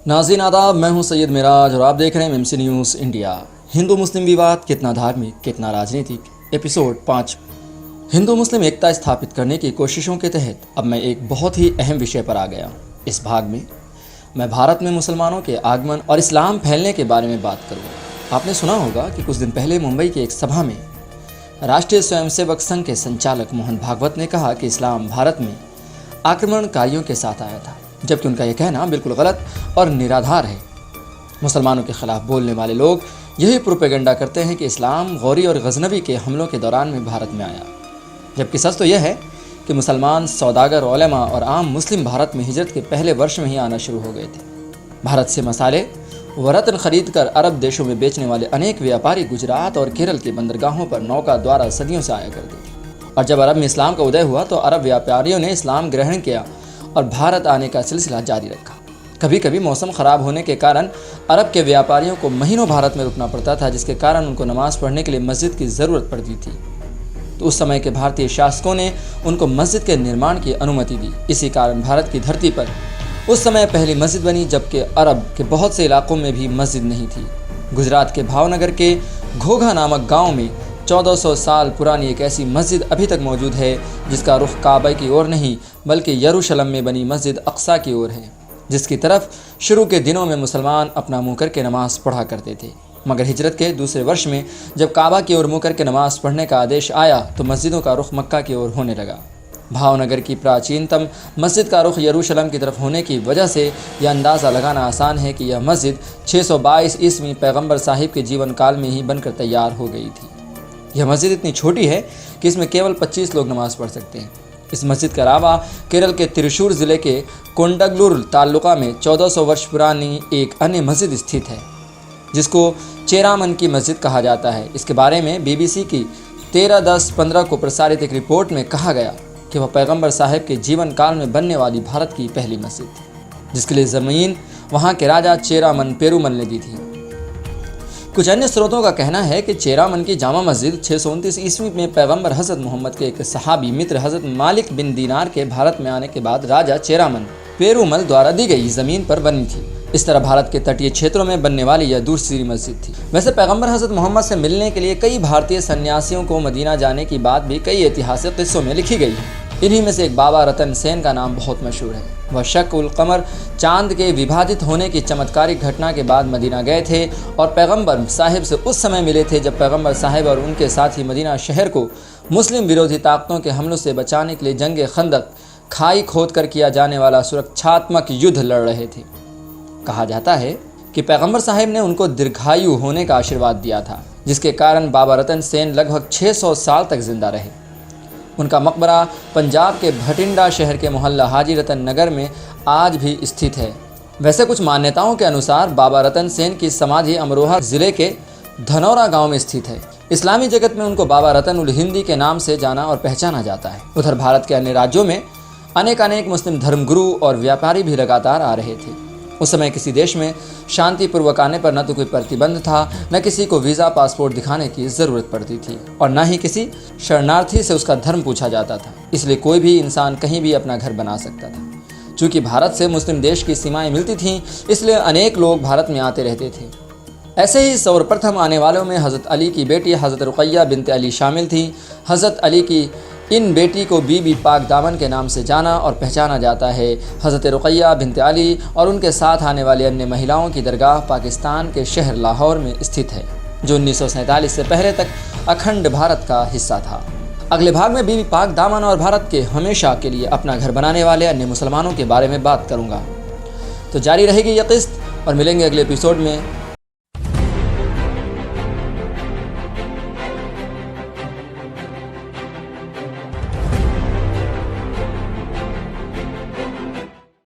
नाज़रीन आदाब, मैं हूं सैयद मिराज और आप देख रहे हैं एमसी न्यूज़ इंडिया। हिंदू मुस्लिम विवाद कितना धार्मिक कितना राजनीतिक, एपिसोड 5। हिंदू मुस्लिम एकता स्थापित करने की कोशिशों के तहत अब मैं एक बहुत ही अहम विषय पर आ गया। इस भाग में मैं भारत में मुसलमानों के आगमन और इस्लाम फैलने के बारे में बात करूँगा। आपने सुना होगा कि कुछ दिन पहले मुंबई की एक सभा में राष्ट्रीय स्वयंसेवक संघ के संचालक मोहन भागवत ने कहा कि इस्लाम भारत में आक्रमणकारियों के साथ आया था, जबकि उनका यह कहना बिल्कुल गलत और निराधार है। मुसलमानों के खिलाफ बोलने वाले लोग यही प्रोपेगेंडा करते हैं कि इस्लाम गौरी और गजनवी के हमलों के दौरान में भारत में आया, जबकि सच तो यह है कि मुसलमान सौदागर, उलेमा और आम मुस्लिम भारत में हिजरत के पहले वर्ष में ही आना शुरू हो गए थे। भारत से मसाले व रत्न खरीद कर अरब देशों में बेचने वाले अनेक व्यापारी गुजरात और केरल के बंदरगाहों पर नौका द्वारा सदियों से आया करते थे। और जब अरब में इस्लाम का उदय हुआ तो अरब व्यापारियों ने इस्लाम ग्रहण किया और भारत आने का सिलसिला जारी रखा। कभी कभी मौसम ख़राब होने के कारण अरब के व्यापारियों को महीनों भारत में रुकना पड़ता था, जिसके कारण उनको नमाज़ पढ़ने के लिए मस्जिद की ज़रूरत पड़ती थी। तो उस समय के भारतीय शासकों ने उनको मस्जिद के निर्माण की अनुमति दी। इसी कारण भारत की धरती पर उस समय पहली मस्जिद बनी, जबकि अरब के बहुत से इलाकों में भी मस्जिद नहीं थी। गुजरात के भावनगर के घोघा नामक गाँव में 1400 साल पुरानी एक ऐसी मस्जिद अभी तक मौजूद है जिसका रुख काबा की ओर नहीं बल्कि यरूशलेम में बनी मस्जिद अक्सा की ओर है, जिसकी तरफ शुरू के दिनों में मुसलमान अपना मुँह करके नमाज़ पढ़ा करते थे। मगर हिजरत के दूसरे वर्ष में जब काबा की ओर मुँह करके नमाज़ पढ़ने का आदेश आया तो मस्जिदों का रुख मक्का की ओर होने लगा। भावनगर की प्राचीनतम मस्जिद का रुख यरूशलेम की तरफ होने की वजह से यह अंदाज़ा लगाना आसान है कि यह मस्जिद 622 ईस्वी पैगंबर साहिब के जीवन काल में ही बनकर तैयार हो गई थी। यह मस्जिद इतनी छोटी है कि इसमें केवल 25 लोग नमाज़ पढ़ सकते हैं। इस मस्जिद के अलावा केरल के त्रिशूर ज़िले के कोंडगलूर तालुका में 1400 वर्ष पुरानी एक अन्य मस्जिद स्थित है, जिसको चेरामन की मस्जिद कहा जाता है। इसके बारे में BBC की 13/10/15 को प्रसारित एक रिपोर्ट में कहा गया कि वह पैगंबर साहिब के जीवन काल में बनने वाली भारत की पहली मस्जिद थी, जिसके लिए ज़मीन वहाँ के राजा चेरामन पेरूमल ने दी थी। कुछ अन्य स्रोतों का कहना है कि चेरामन की जामा मस्जिद 629 ईस्वी में पैगंबर हज़रत मोहम्मद के एक सहाबी मित्र हज़रत मालिक बिन दीनार के भारत में आने के बाद राजा चेरामन पेरूमल द्वारा दी गई ज़मीन पर बनी थी। इस तरह भारत के तटीय क्षेत्रों में बनने वाली यह दूसरी मस्जिद थी। वैसे पैगंबर हज़रत मोहम्मद से मिलने के लिए कई भारतीय सन्यासियों को मदीना जाने की बात भी कई ऐतिहासिक किस्सों में लिखी गई है। इन्हीं में से एक बाबा रतन सेन का नाम बहुत मशहूर है। वह शक उल कमर चांद के विभाजित होने की चमत्कारिक घटना के बाद मदीना गए थे और पैगंबर साहिब से उस समय मिले थे जब पैगंबर साहिब और उनके साथी मदीना शहर को मुस्लिम विरोधी ताकतों के हमलों से बचाने के लिए जंग खंदक, खाई खोद कर किया जाने वाला सुरक्षात्मक युद्ध लड़ रहे थे। कहा जाता है कि पैगंबर साहिब ने उनको दीर्घायु होने का आशीर्वाद दिया था, जिसके कारण बाबा रतन सेन लगभग 600 साल तक जिंदा रहे। उनका मकबरा पंजाब के भटिंडा शहर के मोहल्ला हाजी रतन नगर में आज भी स्थित है। वैसे कुछ मान्यताओं के अनुसार बाबा रतन सेन की समाधि अमरोहा ज़िले के धनौरा गांव में स्थित है। इस्लामी जगत में उनको बाबा रतन उल हिंदी के नाम से जाना और पहचाना जाता है। उधर भारत के अन्य राज्यों में अनेक मुस्लिम धर्मगुरु और व्यापारी भी लगातार आ रहे थे। उस समय किसी देश में शांतिपूर्वक आने पर न तो कोई प्रतिबंध था, न किसी को वीज़ा पासपोर्ट दिखाने की ज़रूरत पड़ती थी और न ही किसी शरणार्थी से उसका धर्म पूछा जाता था। इसलिए कोई भी इंसान कहीं भी अपना घर बना सकता था। चूँकि भारत से मुस्लिम देश की सीमाएं मिलती थीं, इसलिए अनेक लोग भारत में आते रहते थे। ऐसे ही सर्वप्रथम आने वालों में हज़रत अली की बेटी हज़रत रुक़ैया बिनते अली शामिल थी। हज़रत अली की इन बेटी को बीबी पाक दामन के नाम से जाना और पहचाना जाता है। हज़रत रुक़ैया बिनते अली और उनके साथ आने वाली अन्य महिलाओं की दरगाह पाकिस्तान के शहर लाहौर में स्थित है, जो 1947 से पहले तक अखंड भारत का हिस्सा था। अगले भाग में बीबी पाक दामन और भारत के हमेशा के लिए अपना घर बनाने वाले अन्य मुसलमानों के बारे में बात करूँगा। तो जारी रहेगी यह किस्त और मिलेंगे अगले एपिसोड में।